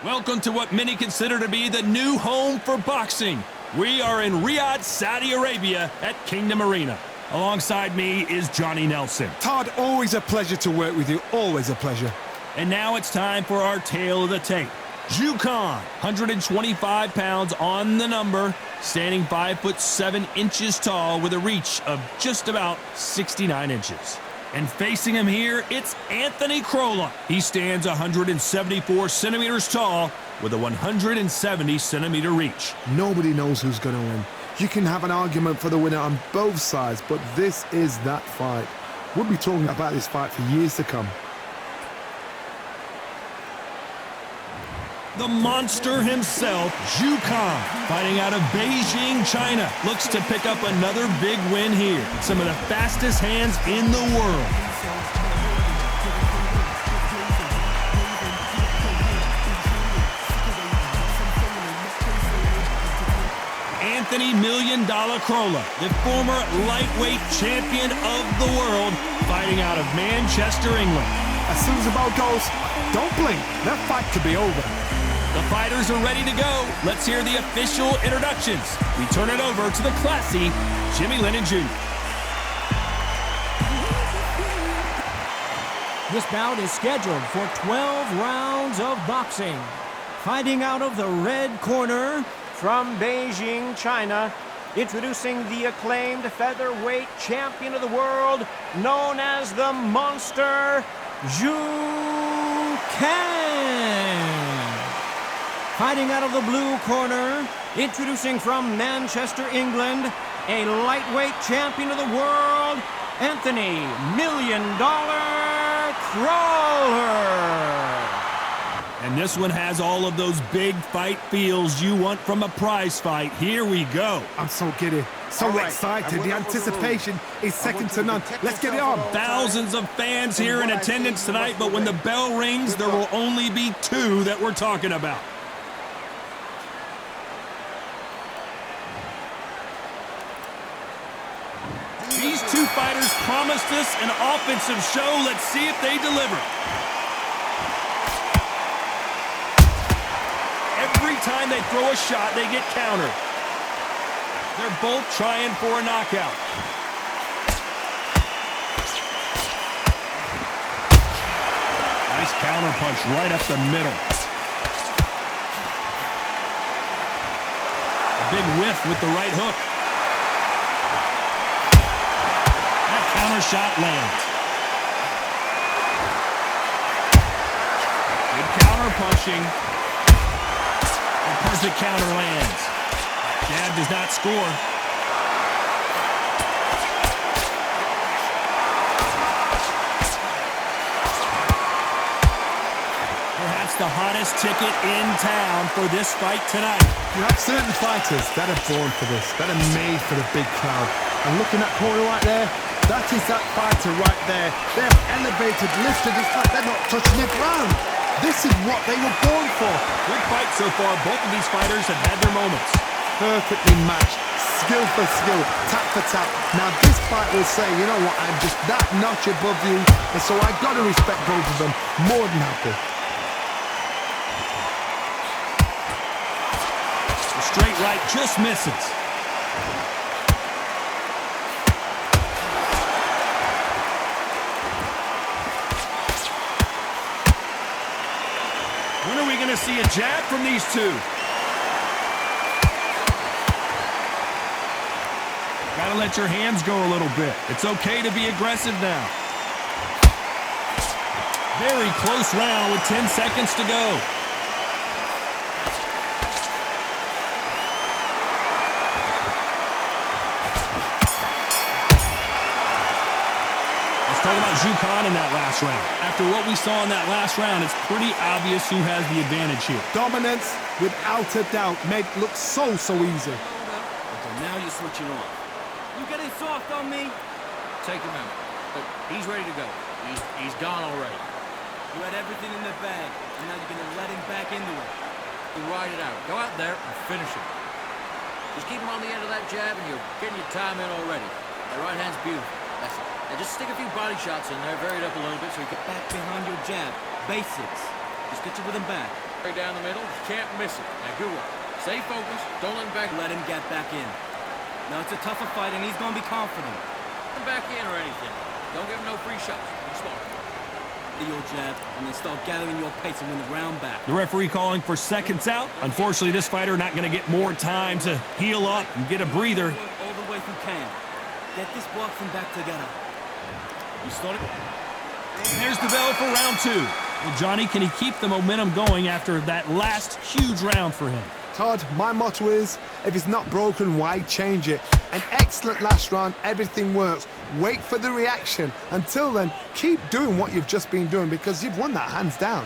Welcome to what many consider to be the new home for boxing. We are in Riyadh, Saudi Arabia at Kingdom Arena. Alongside me is Johnny Nelson. Todd, always a pleasure to work with you. Always a pleasure. And now it's time for our tale of the tape. Zhu Khan, 125 pounds on the number, standing 5'7" tall with a reach of just about 69 inches. And facing him here, it's Anthony Crolla. He stands 174 centimeters tall with a 170-centimeter reach. Nobody knows who's going to win. You can have an argument for the winner on both sides, but this is that fight. We'll be talking about this fight for years to come. The monster himself, Zhu Khan, fighting out of Beijing, China, looks to pick up another big win here. Some of the fastest hands in the world. Anthony $1 Million Crolla, the former lightweight champion of the world, fighting out of Manchester, England. As soon as the bell goes, don't blink. That fight could be over. The fighters are ready to go. Let's hear the official introductions. We turn it over to the classy Jimmy Lennon Jr. This bout is scheduled for 12 rounds of boxing. Fighting out of the red corner from Beijing, China, introducing the acclaimed featherweight champion of the world, known as the Monster, Zhu Khan. Fighting out of the blue corner, introducing from Manchester, England, a lightweight champion of the world, Anthony $1 Million Crolla. And this one has all of those big fight feels you want from a prize fight. Here we go. I'm so giddy, so excited. The anticipation is second to none. Let's get it on. Thousands of fans here in attendance tonight, but when the bell rings, there will only be two that we're talking about. These two fighters promised us an offensive show. Let's see if they deliver. Every time they throw a shot, they get countered. They're both trying for a knockout. Nice counter punch right up the middle. A big whiff with the right hook. Counter shot lands. Good counter punching. A perfect counter lands. Jab does not score. Perhaps the hottest ticket in town for this fight tonight. You have certain fighters that are born for this, that are made for the big crowd. And looking at corner right there, that is that fighter right there. They have elevated, lifted. It's like they're not touching the ground. This is what they were born for. Good fight so far. Both of these fighters have had their moments. Perfectly matched. Skill for skill. Tap for tap. Now this fight will say, you know what, I'm just that notch above you. And so I got to respect both of them. More than happy. The straight right just misses. When are we going to see a jab from these two? Gotta let your hands go a little bit. It's okay to be aggressive now. Very close round with 10 seconds to go. Let's talk about Zhu Khan in that last round. After what we saw in that last round, it's pretty obvious who has the advantage here. Dominance, without a doubt, made it look so easy. Okay, now you're switching on. You getting soft on me? Take him out. But he's ready to go. He's gone already. You had everything in the bag, and now you're gonna let him back into it. You ride it out. Go out there and finish him. Just keep him on the end of that jab, and you're getting your time in already. That right hand's beautiful. That's it. Now just stick a few body shots in there, vary it up a little bit so you get back behind your jab. Basics. Just get you with him back. Right down the middle. You can't miss it. Now, good one. Stay focused. Don't let him back. Let him get back in. Now, it's a tougher fight, and he's going to be confident. Let him back in or anything. Don't give him no free shots. Be smart. Your jab, and then start gathering your pace and win the round back. The referee calling for seconds out. Unfortunately, this fighter not going to get more time to heal up and get a breather. All the way if you can. Get this boxing back together. You started. There's the bell for round 2. Well, Johnny, can he keep the momentum going after that last huge round for him? Todd, my motto is, if it's not broken, why change it? An excellent last round, everything works. Wait for the reaction. Until then, keep doing what you've just been doing because you've won that hands down.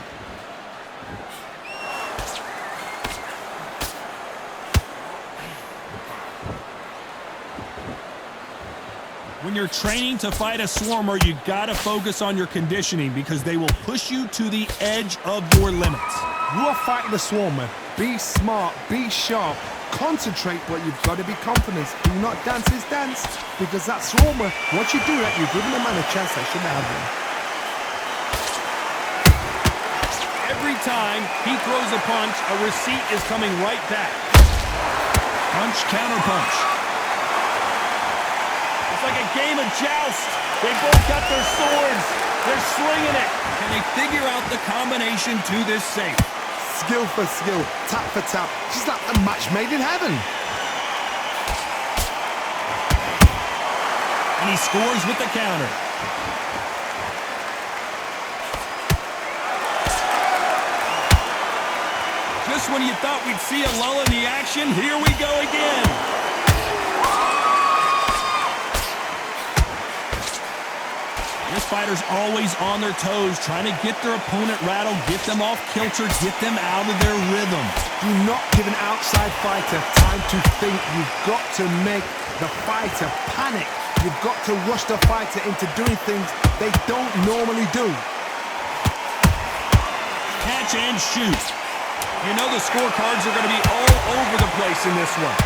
When you're training to fight a swarmer, you gotta focus on your conditioning because they will push you to the edge of your limits. You are fighting a swarmer. Be smart, be sharp, concentrate, but you've got to be confident. Do not dance his dance, because that swarmer, once you do that, you're giving the man a chance that shouldn't have him. Every time he throws a punch, a receipt is coming right back. Punch, counter punch. It's like a game of joust. They both got their swords. They're slinging it. Can they figure out the combination to this safe? Skill for skill, tap for tap, just like a match made in heaven. And he scores with the counter. Just when you thought we'd see a lull in the action, here we go again. This fighter's always on their toes, trying to get their opponent rattled, get them off kilter, get them out of their rhythm. Do not give an outside fighter time to think. You've got to make the fighter panic. You've got to rush the fighter into doing things they don't normally do. Catch and shoot. You know the scorecards are going to be all over the place in this one.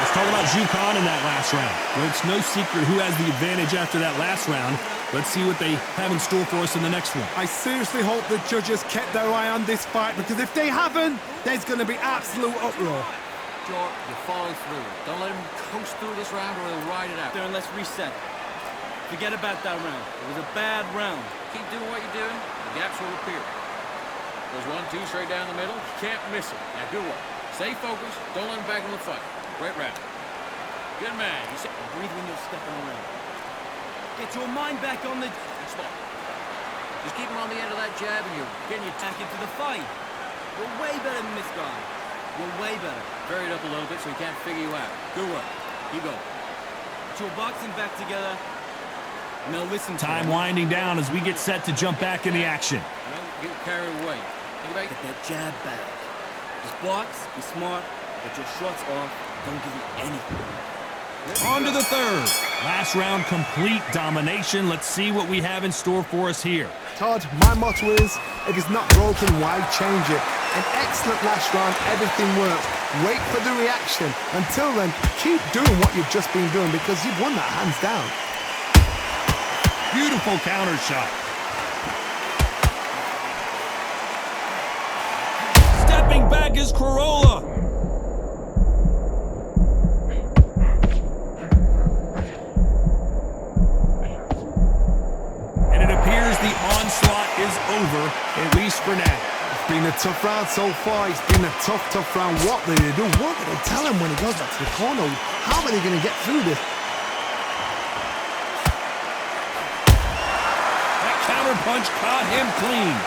Talk about Jukan in that last round. Well, it's no secret who has the advantage after that last round. Let's see what they have in store for us in the next one. I seriously hope the judges kept their eye on this fight, because if they haven't, there's going to be absolute uproar. George, you follow through. Don't let him coast through this round or he'll ride it out. There, and let's reset. Forget about that round. It was a bad round. Keep doing what you're doing, the gaps will appear. There's 1-2 straight down the middle. You can't miss it. Now, good one. Stay focused. Don't let him back in the fight. Great round. Good man. You said, Breathe when you're stepping around. Get your mind back on the... spot. Just keep him on the end of that jab and you're getting your Back into the fight. You're way better than this guy. You're way better. Buried up a little bit so he can't figure you out. Good work. Keep going. Get your boxing back together. Now listen to Time him. winding down as we get set to jump back in the action. Don't get carried away. Think about Get that jab back. Just box, be smart, get your shots off. Don't give you anything. On to the third. Last round, complete domination. Let's see what we have in store for us here. Todd, my motto is, if it's not broken, why change it? An excellent last round, everything works. Wait for the reaction. Until then, keep doing what you've just been doing, because you've won that hands down. Beautiful counter shot. Stepping back is Crolla. And it appears the onslaught is over, at least for now. It's been a tough round so far. It's been a tough round. What do they do? What do they tell him when he goes back to the corner? How are they going to get through this? That counter punch caught him clean.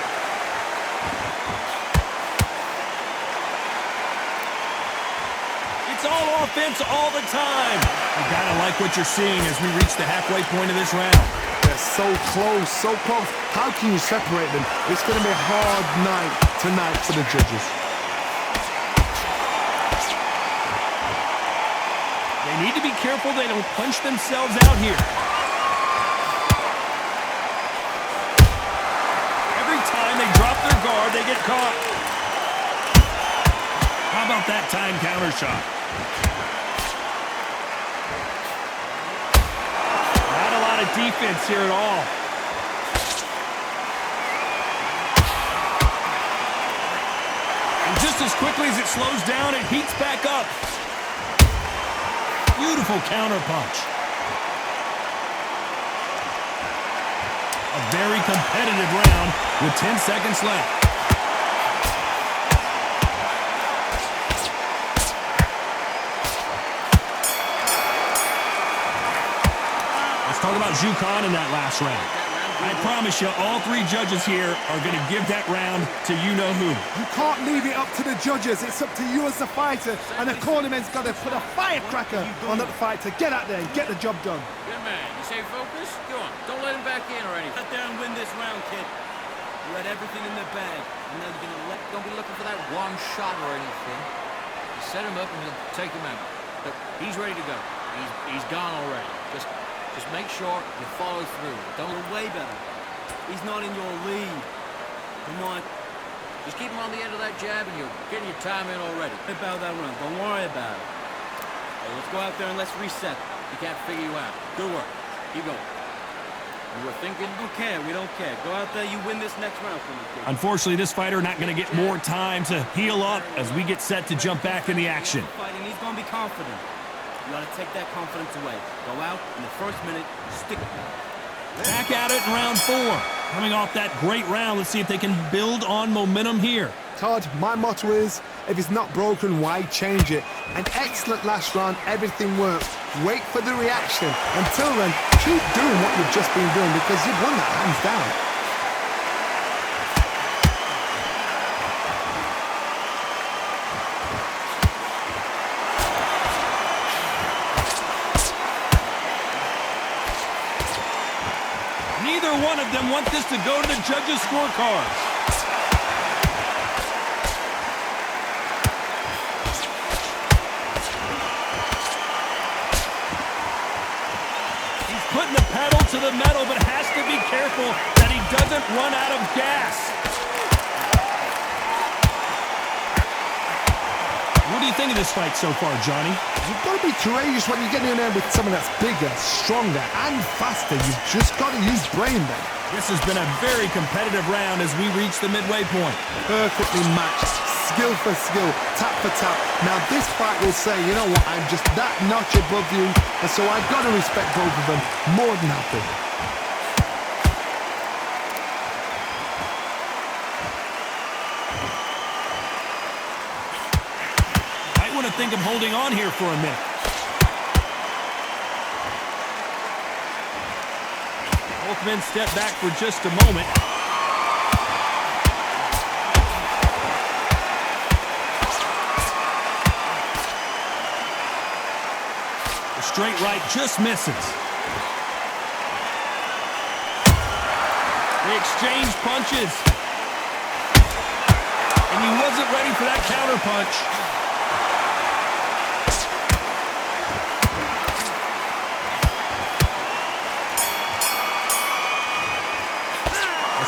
It's all offense all the time. You gotta like what you're seeing as we reach the halfway point of this round. They're so close, so close. How can you separate them? It's going to be a hard night tonight for the judges. They need to be careful they don't punch themselves out here. Every time they drop their guard, they get caught. How about that time counter shot? defense here at all. And just as quickly as it slows down, it heats back up. Beautiful counter punch. A very competitive round with 10 seconds left. Let's talk about Jukan in that last round. I promise you, all three judges here are going to give that round to you-know-who. You can't leave it up to the judges. It's up to you as the fighter, and the cornerman's got to put a firecracker on that fight to get out there and get the job done. Good man. You stay focused? Go on. Don't let him back in or anything. Get there and win this round, kid. You had everything in the bag, and now you're gonna let. Don't be looking for that one shot or anything. You set him up and he'll take him out. But he's ready to go. He's gone already. Just make sure you follow through. Don't Way better. He's not in your league. Come on. just keep him on the end of that jab and you're getting your time in already. About that round. Don't worry about it. Hey, let's go out there and let's reset. He can't figure you out. Good work. Keep going. You were thinking? We don't care. Go out there, you win this next round for me, kid. Unfortunately, this fighter not going to get more time to heal up as we get set to jump back in the action. Fighting, he's gonna be confident. You gotta take that confidence away. Go out in the first minute, stick it. Back at it in round 4. Coming off that great round, let's see if they can build on momentum here. Todd, my motto is, if it's not broken, why change it? An excellent last round, everything works. Wait for the reaction. Until then, keep doing what you've just been doing because you've won that hands down. Neither one of them want this to go to the judges' scorecards. He's putting the pedal to the metal, but has to be careful that he doesn't run out of gas. What do you think of this fight so far, Johnny? You've got to be courageous when you get in there with someone that's bigger, stronger, and faster. You've just got to use brain then. This has been a very competitive round as we reach the midway point. Perfectly matched, skill for skill, tap for tap. Now this fight will say, you know what, I'm just that notch above you, and so I've got to respect both of them more than happy. Might want to think of holding on here for a minute. Both men step back for just a moment. The straight right just misses. They exchange punches. And he wasn't ready for that counter punch.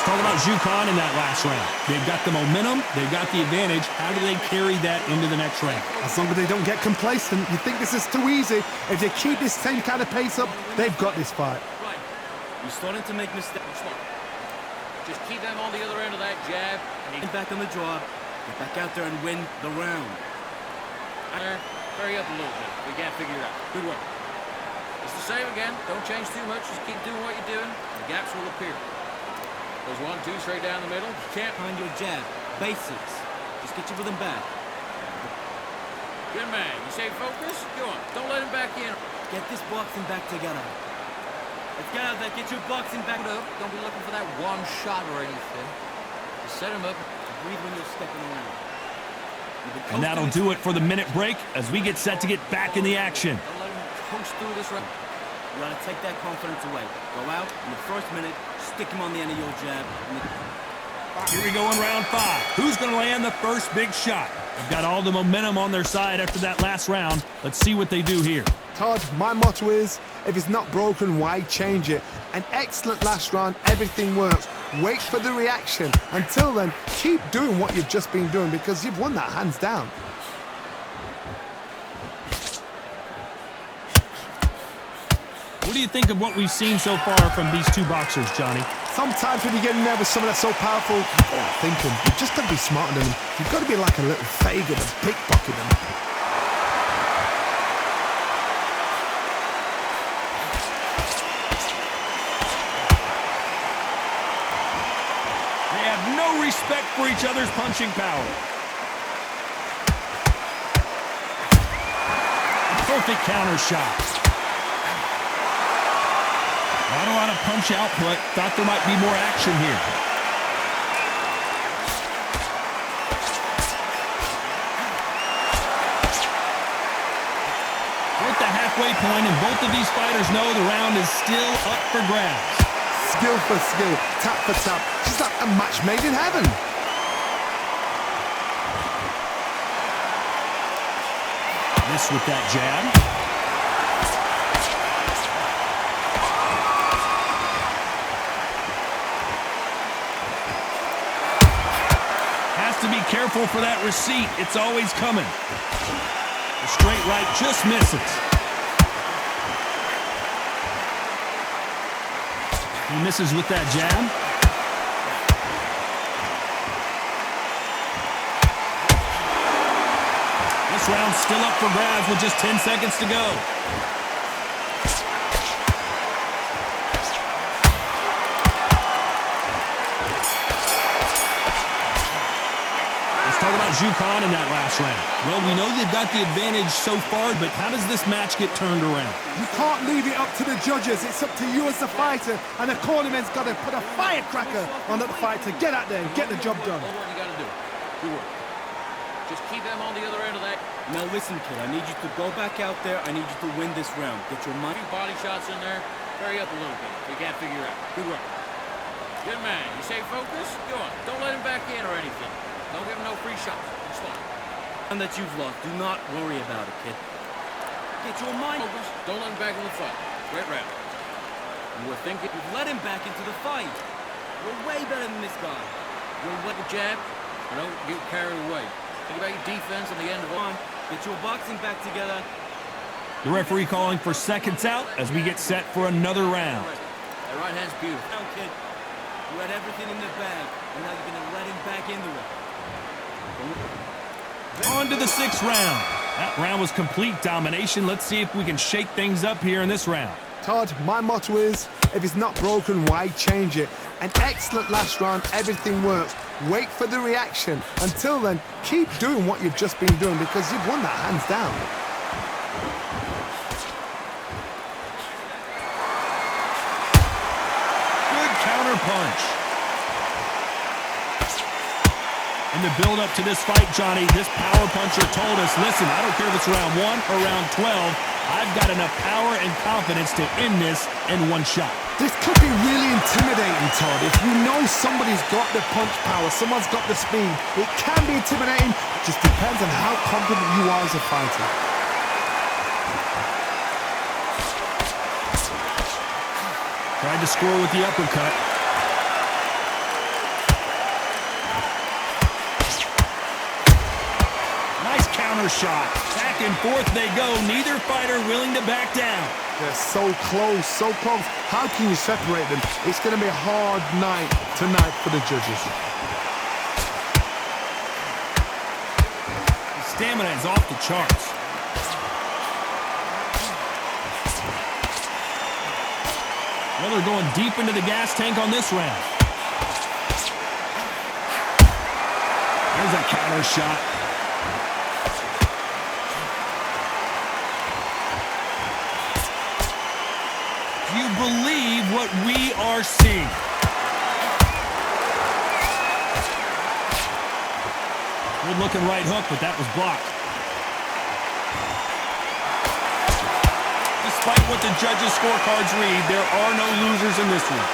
Talk about Jukan in that last round. They've got the momentum, they've got the advantage. How do they carry that into the next round? As long as they don't get complacent, you think this is too easy. If they keep this same kind of pace up, they've got this fight. Right. You're starting to make mistakes. Just keep them on the other end of that jab. Get back on the job. Get back out there and win the round. Hurry up a little bit. We can't figure it out. Good work. It's the same again. Don't change too much. Just keep doing what you're doing. The gaps will appear. There's 1, 2 straight down the middle. You can't find your jab. Basics. Just get your rhythm back. Good man. You stay focused? Go on. Don't let him back in. Get this boxing back together. Let's get out there. Get your boxing back up. Don't be looking for that one shot or anything. Just set him up. Breathe when you're stepping around. And that'll do it for the minute break as we get set to get back in the action. Don't let him coast through this round. You gotta take that confidence away. Go out in the first minute, stick him on the end of your jab. Here we go in round 5. Who's going to land the first big shot? They've got all the momentum on their side after that last round. Let's see what they do here. Todd, my motto is, if it's not broken, why change it? An excellent last round, everything works. Wait for the reaction. Until then, keep doing what you've just been doing because you've won that hands down. What do you think of what we've seen so far from these two boxers, Johnny? Sometimes when you get in there with someone that's so powerful, you've got to think them. You've just got to be smarter than them. You've got to be like a little Fagin and pickpocket them. They have no respect for each other's punching power. Perfect counter shot. Not a lot of punch output. Thought there might be more action here. We're at the halfway point, and both of these fighters know the round is still up for grabs. Skill for skill, tap for tap. It's like a match made in heaven. Miss with that jab. Has to be careful for that receipt. It's always coming. The straight right just misses. He misses with that jab. This round's still up for grabs with just 10 seconds to go. Let's talk about Zhukan in that last round. Well, we know they've got the advantage so far, but how does this match get turned around? You can't leave it up to the judges. It's up to you as the fighter, and the cornerman's got to put a firecracker on that fighter. Get out there and get the job done. All what you got to do. Good work. Just keep them on the other end of that. Now listen, kid, I need you to go back out there. I need you to win this round. Get your mind. Few body shots in there. Hurry up a little bit. You can't figure out. Good work. Good man. You stay focused. Go on. Don't let him back in or anything. Don't give him no free shots. Just fine. And that you've lost. Do not worry about it, kid. Get your mind Focus. Don't let him back in the fight. Great round. You were thinking. You've let him back into the fight. You're way better than this guy. You're what the jab. But don't get carried away. Think about your defense and the end of Come it. on. Get your boxing back together. The referee calling for seconds out as we get set for another round. That right hand's beautiful. Now, kid, you had everything in the bag, and now you're going to let him back into it. On to the sixth round. That round was complete domination. Let's see if we can shake things up here in this round. Todd, my motto is, if it's not broken, why change it? An excellent last round, everything works. Wait for the reaction. Until then, keep doing what you've just been doing because you've won that hands down. Good counter punch. In the build-up to this fight, Johnny, this power puncher told us, listen, I don't care if it's round 1 or round 12, I've got enough power and confidence to end this in one shot. This could be really intimidating, Todd. If you know somebody's got the punch power, someone's got the speed, it can be intimidating. It just depends on how confident you are as a fighter. Tried to score with the uppercut. Nice counter shot. Back and forth they go. Neither fighter willing to back down. They're so close, so close. How can you separate them? It's going to be a hard night tonight for the judges. His stamina is off the charts. Well, they're going deep into the gas tank on this round. There's a counter shot. Do you believe what we are seeing? Good looking right hook, but that was blocked. Despite what the judges' scorecards read, there are no losers in this one.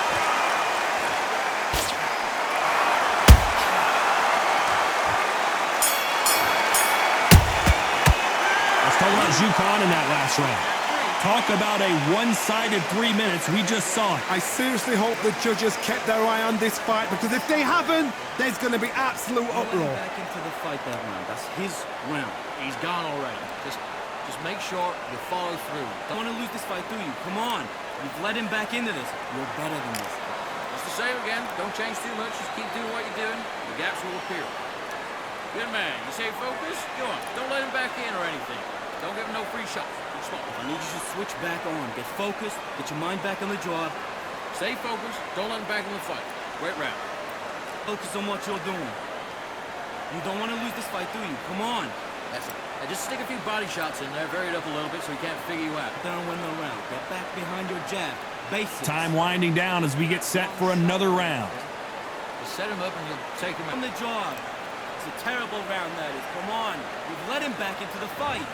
Let's talk about Zhukan in that last round. Talk about a one-sided 3 minutes. We just saw it. I seriously hope the judges kept their eye on this fight because if they haven't, there's going to be absolute Let him uproar. back into the fight that round. That's his round. He's gone already. Just Just make sure you follow through. Don't want to lose this fight, do you? Come on. You've led him back into this. You're better than this. Just the same again. Don't change too much. Just keep doing what you're doing. The gaps will appear. Good man. You stay focused? Go on. Don't let him back in or anything. Don't give him no free shots. Keep small. I need you to switch back on. Get focused. Get your mind back on the job. Stay focused. Don't let him back in the fight. Great round. Focus on what you're doing. You don't want to lose this fight, do you? Come on. That's it. Now just stick a few body shots in there, vary it up a little bit so he can't figure you out. Don't win the round. Get back behind your jab. Basics. Time winding down as we get set for another round. Just set him up and you'll take him On out. the job. It's a terrible round, that is. Come on. You've led him back into the fight.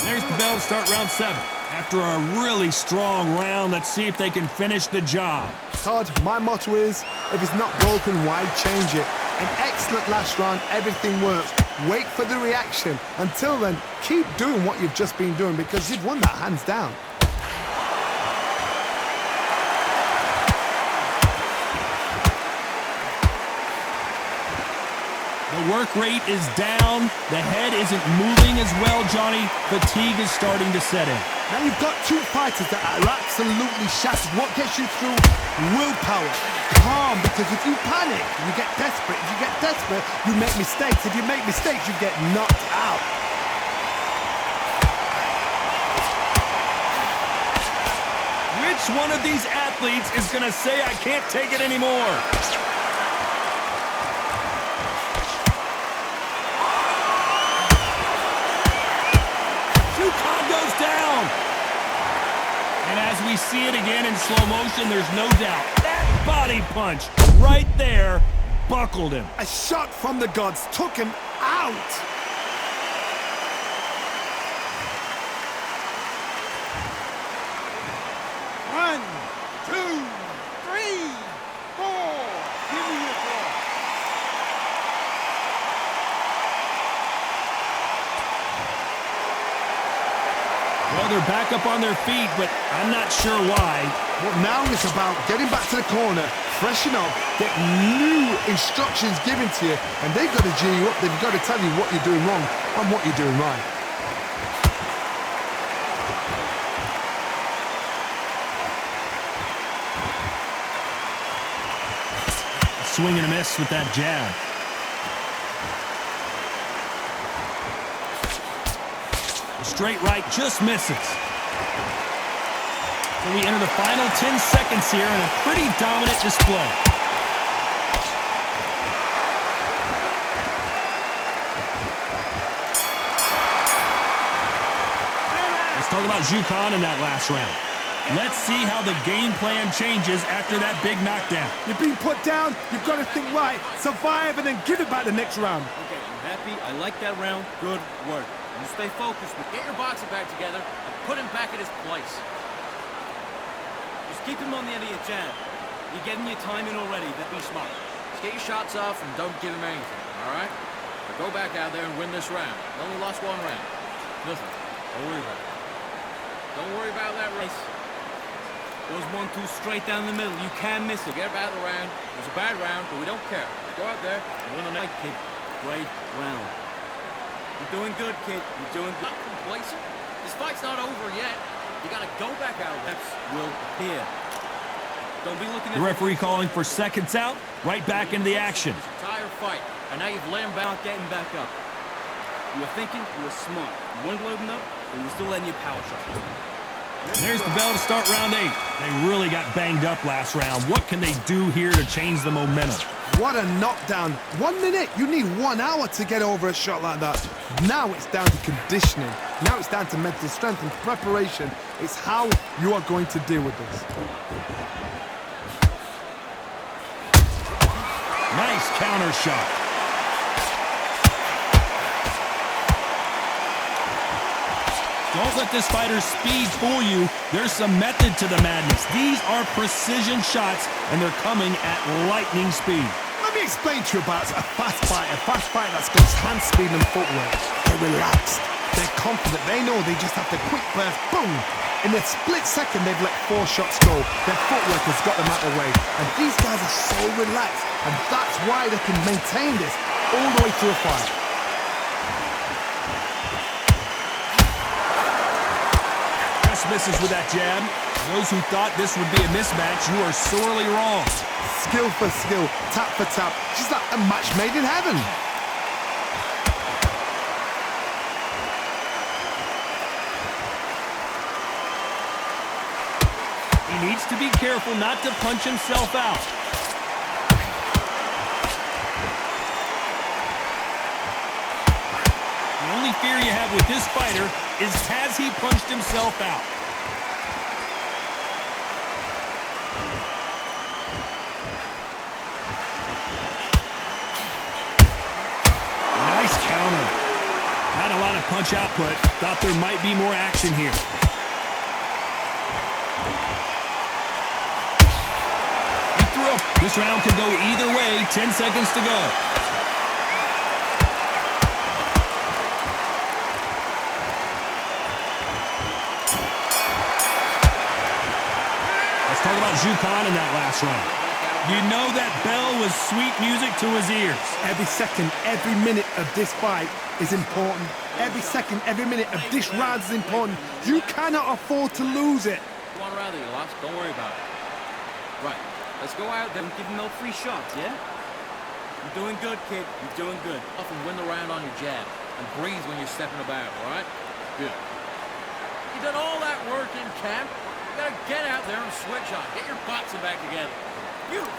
There's the bell to start round 7. After a really strong round, let's see if they can finish the job. Todd, my motto is, if it's not broken, why change it? An excellent last round, everything works. Wait for the reaction. Until then, keep doing what you've just been doing because you've won that hands down. The work rate is down. The head isn't moving as well, Johnny. Fatigue is starting to set in. Now you've got two fighters that are absolutely shattered. What gets you through? Willpower. Calm, because if you panic, you get desperate. If you get desperate, you make mistakes. If you make mistakes, you get knocked out. Which one of these athletes is going to say, I can't take it anymore? Goes down. And as we see it again in slow motion, there's no doubt that body punch right there buckled him. A shot from the gods took him out. One, two, three, four. Give me your ball. Well, they're back up on their feet, but I'm not sure why. Well, now it's about getting back to the corner, freshen up, get new instructions given to you, and they've got to G you up. They've got to tell you what you're doing wrong and what you're doing right. Swing and a miss with that jab. Straight right just misses. So we enter the final 10 seconds here in a pretty dominant display. Let's talk about Jukan in that last round. Let's see how the game plan changes after that big knockdown. You've been put down, you've got to think right, survive, and then give it back the next round. Okay, I'm happy. I like that round. Good work. You stay focused. Get your boxing bag together and put him back at his place. Just keep him on the end of your jab. You're getting your time in already. Be smart. Just get your shots off and don't give him anything, all right? Now go back out there and win this round. You only lost one round. Listen, don't worry about it. Don't worry about that race. Goes 1-2 straight down the middle. You can miss it. Forget about the round. It was a bad round, but we don't care. Go out there and win the next. Kid, great round. You're doing good, kid. You're doing good. Not complacent. This fight's not over yet. You gotta go back out there. Reps will appear. Don't be looking at The referee calling for seconds out, right back into the action. Entire fight, and now you've let him back. not getting back up. You were thinking, you were smart. You weren't loading up, but you were still letting your power shot. There's the bell to start round 8. They really got banged up last round. What can they do here to change the momentum? What a knockdown. 1 minute, you need 1 hour to get over a shot like that. Now it's down to conditioning. Now it's down to mental strength and preparation. It's how you are going to deal with this. Nice counter shot. Don't let this fighter's speed fool you. There's some method to the madness. These are precision shots, and they're coming at lightning speed. Let me explain to you about a fast fight that's got hand speed and footwork. They're relaxed. They're confident. They know they just have to quick burst, boom. In a split second, they've let 4 shots go. Their footwork has got them out of the way. And these guys are so relaxed. And that's why they can maintain this all the way through a fight. misses with that jab. Those who thought this would be a mismatch, you are sorely wrong. Skill for skill, tap for tap. Just like a match made in heaven. He needs to be careful not to punch himself out. The only fear you have with this fighter is, has he punched himself out? Nice counter. Not a lot of punch output. Thought there might be more action here. He threw up. This round could go either way. 10 seconds to go. Let's talk about Jukan in that last round. You know that bell was sweet music to his ears. Every second, every minute of this fight is important. Every second, every minute of this round is important. You cannot afford to lose it. One round that you lost, don't worry about it. Right, let's go out there and give him no free shots, yeah? You're doing good, kid. You're doing good. Up and win the round on your jab. And breathe when you're stepping about, all right? Good. You done all that work in camp. You gotta get out there and switch on. Get your boxing back together. Beautiful.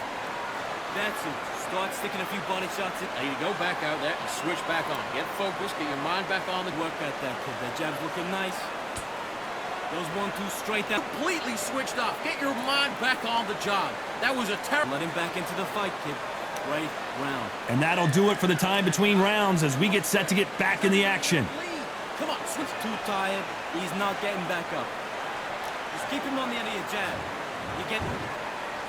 That's it. Start sticking a few body shots in. Now you go back out there and switch back on. Get focused, get your mind back on the Work at that, kid. That jab's looking nice. Those 1-2 straight down. completely switched off. Get your mind back on the job. That was a terrible... Let him back into the fight, kid. Right round. And that'll do it for the time between rounds as we get set to get back in the action. Come on, switch. Too tired. He's not getting back up. Just keep him on the end of your jab. You get...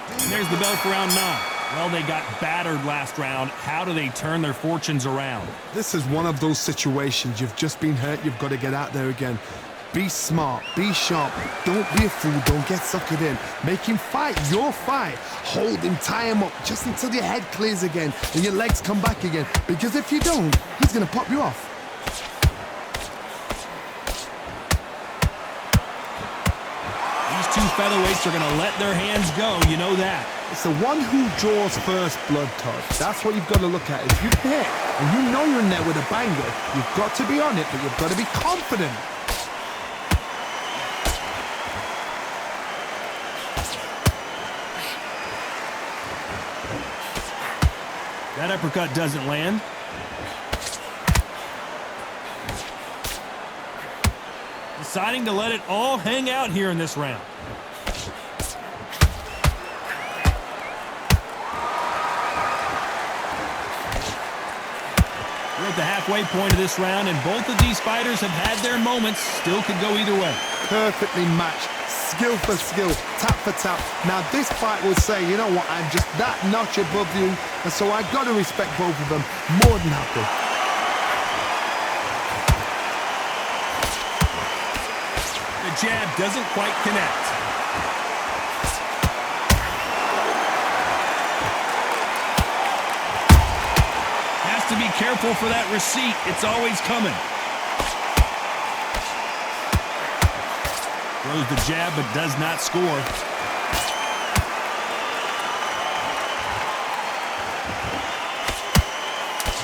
And there's the bell for round 9. Well, they got battered last round. How do they turn their fortunes around? This is one of those situations. You've just been hurt. You've got to get out there again. Be smart. Be sharp. Don't be a fool. Don't get suckered in. Make him fight your fight. Hold him. Tie him up just until your head clears again and your legs come back again. Because if you don't, he's going to pop you off. These two featherweights are going to let their hands go. You know that. It's the one who draws first blood, Todd. That's what you've got to look at. If you hit and you know you're in there with a banger, you've got to be on it, but you've got to be confident. That uppercut doesn't land. Deciding to let it all hang out here in this round. We're at the halfway point of this round, and both of these fighters have had their moments. Still could go either way. Perfectly matched. Skill for skill, tap for tap. Now this fight will say, you know what, I'm just that notch above you, and so I got to respect both of them. More than happy. The jab doesn't quite connect. Has to be careful for that receipt. It's always coming. Throws the jab, but does not score.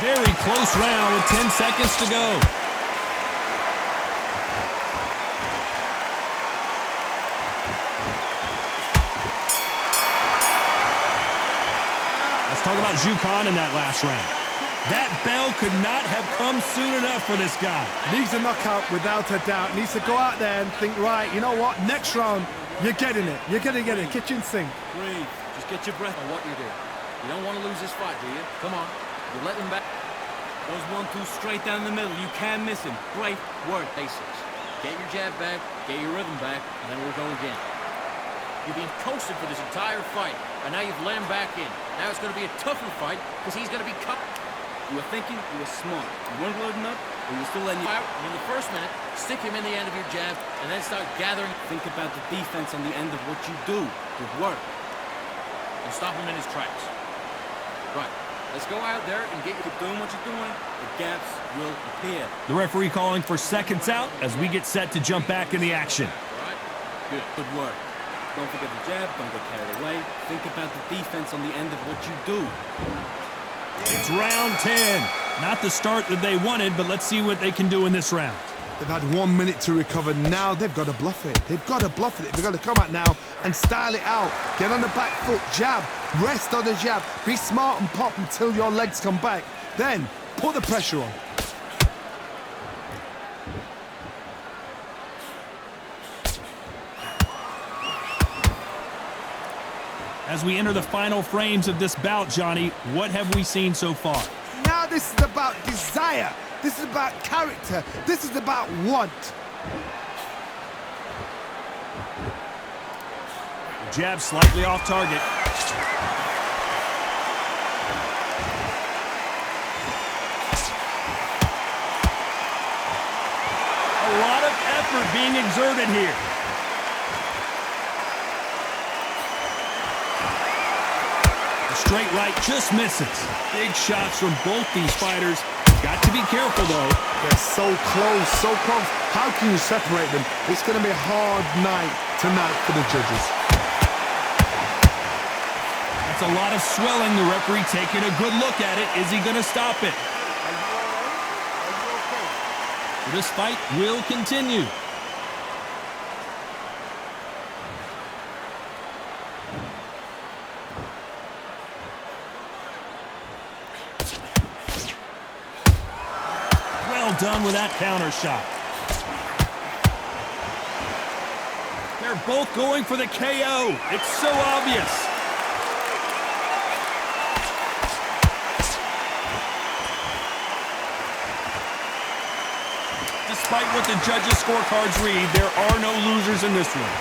Very close round with 10 seconds to go. Let's talk about Jukan in that last round. That bell could not have come soon enough for this guy. Needs a knockout without a doubt. Needs to go out there and think, right, you know what, next round, you're getting it. You're going to get it. Kitchen sink. Breathe. Just get your breath. On what you do. You don't want to lose this fight, do you? Come on. You're letting him back. Those 1-2 straight down the middle. You can't miss him. Great work. Basics. Get your jab back, get your rhythm back, and then we'll go again. You've been coasted for this entire fight, and now you've let him back in. Now it's going to be a tougher fight because he's going to be cut. You were thinking, you were smart. You weren't loading up, or you were still letting you out. In the first minute, stick him in the end of your jab, and then start gathering. Think about the defense on the end of what you do. Good work. And stop him in his tracks. Right. Let's go out there and get you Keep doing what you're doing. The gaps will appear. The referee calling for seconds out as we get set to jump back in the action. All right. Good. Good work. Don't forget the jab, don't get carried away. Think about the defense on the end of what you do. It's round 10. Not the start that they wanted, but let's see what they can do in this round. They've had 1 minute to recover. Now they've got to bluff it. They've got to bluff it. They've got to come out now and style it out. Get on the back foot, jab, rest on the jab. Be smart and pop until your legs come back. Then put the pressure on. As we enter the final frames of this bout, Johnny, what have we seen so far? Now this is about desire. This is about character. This is about want. Jab slightly off target. A lot of effort being exerted here. The straight right just misses. Big shots from both these fighters. Got to be careful, though. They're so close, so close. How can you separate them? It's going to be a hard night tonight for the judges. That's a lot of swelling. The referee taking a good look at it. Is he going to stop it? This fight will continue. Well done with that counter shot. They're both going for the KO. It's so obvious. Despite what the judges' scorecards read, there are no losers in this one.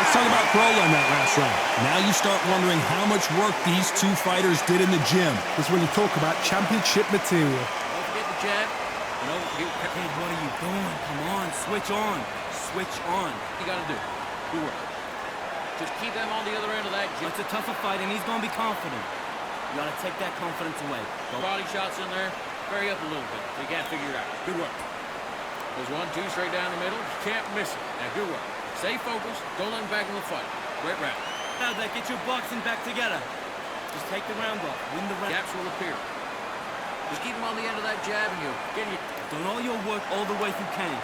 Let's talk about Crolla in that last round. Now you start wondering how much work these two fighters did in the gym. This is when you talk about championship material. Don't forget the jab. You know, Hey, what are you doing? Come on, switch on. Switch on. you got to do. Good work. Just keep them on the other end of that jab. It's a tougher fight, and he's going to be confident. You got to take that confidence away. Body shots in there. Vary up a little bit. So you can't figure it out. Good work. There's 1, 2 straight down the middle. You can't miss it. Now, good work. Stay focused. Don't let them back in the fight. Great round. Now, that get your boxing back together. Just take the round off. Win the round. Gaps will appear. Just keep them on the end of that jab, and you'll get you. Done all your work all the way through Kane.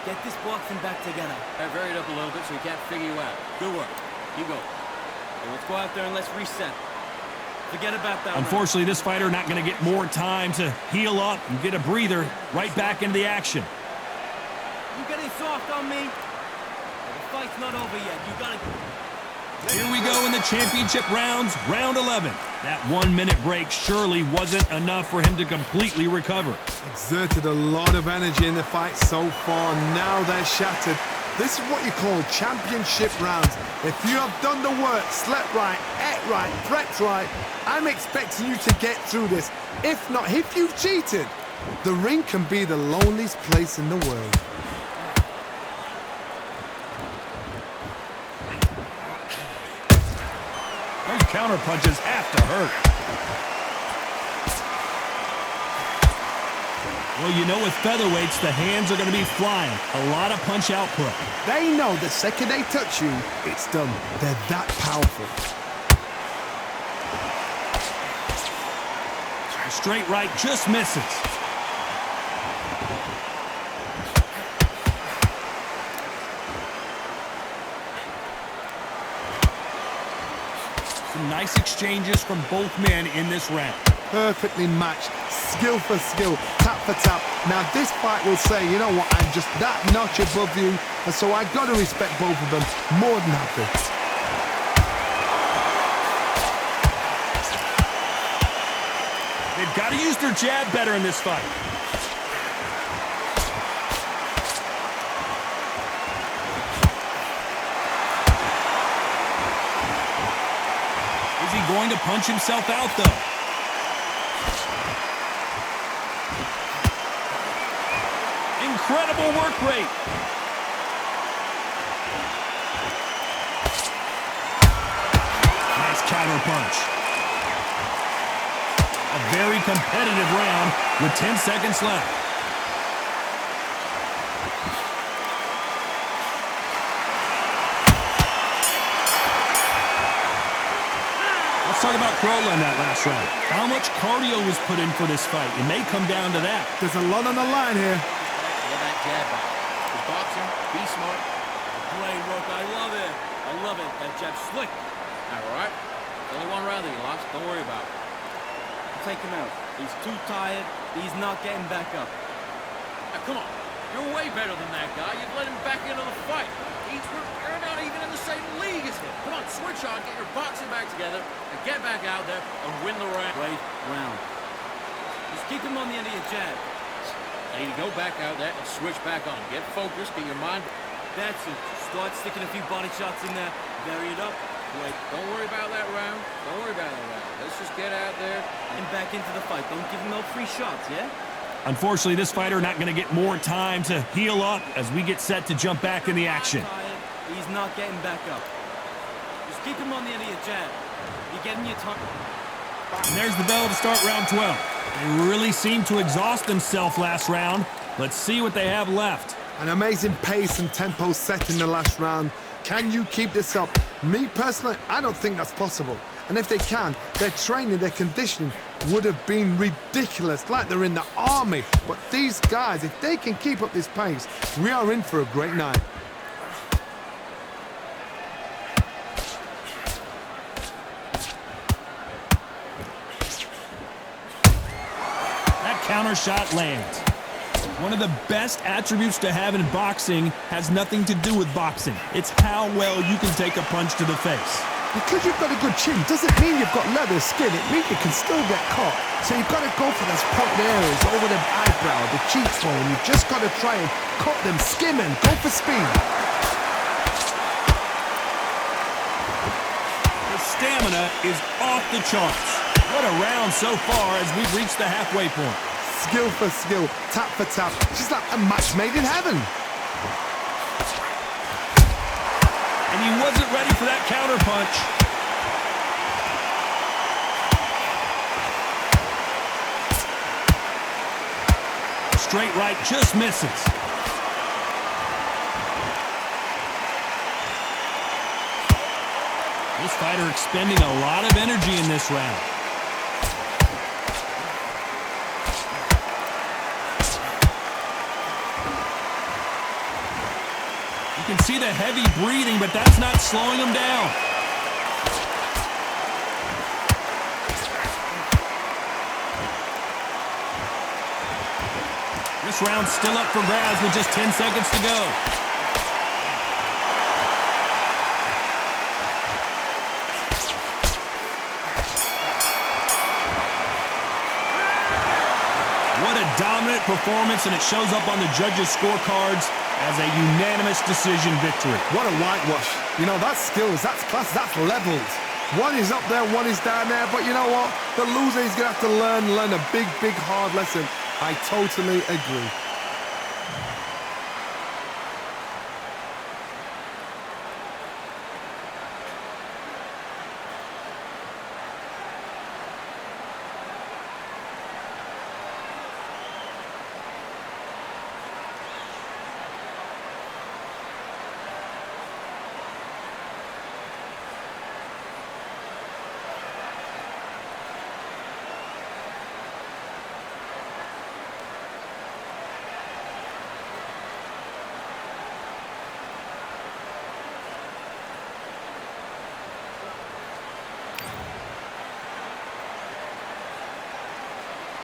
Get this boxing back together. I varied up a little bit so he can't figure you out. Good work. You go. Okay, let's go out there and let's reset. Forget about that. Unfortunately, this fighter not going to get more time to heal up and get a breather. Right back into the action. You getting soft on me? The fight's not over yet. You gotta. Here we go in the championship rounds, round 11. That 1 minute break surely wasn't enough for him to completely recover. Exerted a lot of energy in the fight so far. Now they're shattered. This is what you call championship rounds. If you have done the work, slept right, ate right, prepped right, I'm expecting you to get through this. If not, if you've cheated, the ring can be the loneliest place in the world. Those counter punches have to hurt. Well, you know with featherweights, the hands are going to be flying. A lot of punch output. They know the second they touch you, it's done. They're that powerful. Straight right just misses. Some nice exchanges from both men in this round. Perfectly matched, skill for skill, tap for tap. Now this fight will say, you know what, I'm just that notch above you, and so I got to respect both of them more than happy. They've got to use their jab better in this fight. Is he going to punch himself out, though? Incredible work rate. Nice counter punch. A very competitive round with 10 seconds left. Let's talk about Crolla in that last round. How much cardio was put in for this fight? It may come down to that. There's a lot on the line here. Get that jab back. With boxing, be smart. Great work. I love it. I love it. That jab slick. All right. Only one round that you lost. Don't worry about it. Take him out. He's too tired. He's not getting back up. Now, come on. You're way better than that guy. You've let him back into the fight. You're not even in the same league as him. Come on, switch on, get your boxing back together, and get back out there and win the round. Great round. Just keep him on the end of your jab. Now you go back out there and switch back on. Get focused, get your mind. That's it. Start sticking a few body shots in there. Bury it up. Wait, don't worry about that round. Don't worry about that round. Let's just get out there and back into the fight. Don't give him no free shots, yeah? Unfortunately, this fighter not going to get more time to heal up as we get set to jump back in the action. He's not getting back up. Just keep him on the end of your jab. You're getting your time. And there's the bell to start round 12. They really seemed to exhaust themselves last round. Let's see what they have left. An amazing pace and tempo set in the last round. Can you keep this up? Me personally, I don't think that's possible. And if they can, their training, their conditioning would have been ridiculous, like they're in the army. But these guys, if they can keep up this pace, we are in for a great night. That counter shot lands. One of the best attributes to have in boxing has nothing to do with boxing. It's how well you can take a punch to the face. Because you've got a good chin doesn't mean you've got leather skin. It means you can still get caught. So you've got to go for those pointed areas over the eyebrow, the cheekbone. You've just got to try and cut them, skim and go for speed. The stamina is off the charts. What a round so far as we've reached the halfway point. Skill for skill, tap for tap. Just like a match made in heaven. And he wasn't ready for that counter punch. Straight right just misses. This fighter expending a lot of energy in this round. You can see the heavy breathing, but that's not slowing him down. This round's still up for grabs with just 10 seconds to go. What a dominant performance, and it shows up on the judges' scorecards as a unanimous decision victory. What a whitewash. You know, that's skills, that's class, that's levels. One is up there, one is down there, but you know what? The loser is going to have to learn a big, hard lesson. I totally agree.